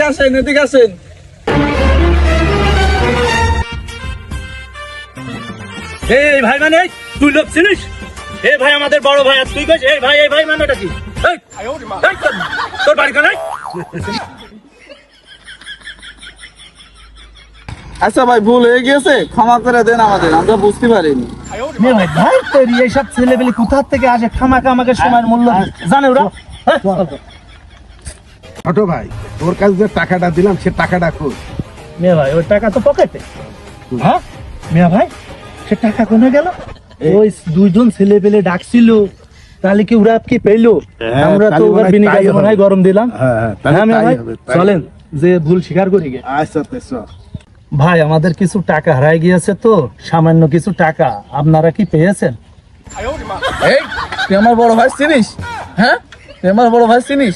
এদিকে আসেন, এদিকে আসেন। এই ভাই মানে তুই লোক চিনিস? এই ভাই আমাদের বড় ভাই, আর তুই কইস এই ভাই মানেটা কি? এই, এই, তোর বাড়ি কোথায়? আচ্ছা ভাই, ভুল হয়ে গিয়েছে, ক্ষমা করে দেন আমাদের, আমরা বুঝতে পারিনি। ভাই তোর এইসব ছেলেবেলে কোথা থেকে আসে? খামাকা আমাকে সময়ের মূল্য জানে ওরা? হ্যাঁ? ছোট ভাই, তোর কাছে যে টাকাটা দিলাম সে টাকাটা কই? মিয়া ভাই ওই টাকা তো পকেটে। হ্যাঁ মিয়া ভাই, সে টাকা কোনে গেল? ওই দুইজন ছেলে পেলে ডাকছিল, তাহলে কি ওরা কি পেলো? হ্যাঁ, আমরা তো তাহলে মনে ওর হয় বিনিময়ে তাই মনে হয় হবে। গরম দিলাম। হ্যাঁ, তাহলে হ্যাঁ মিয়া তাই ভাই, হবে, তাই। চলেন যে ভুল স্বীকার করি গে। আচ্ছা আচ্ছা। ভাই আমাদের কিছু টাকা হারাই গিয়েছে, তো সামান্য কিছু টাকা আপনারা কি পেয়েছেন? এই, তুই আমার বড় ভাই চিনিস? হ্যাঁ, তুই আমার বড় ভাই চিনিস?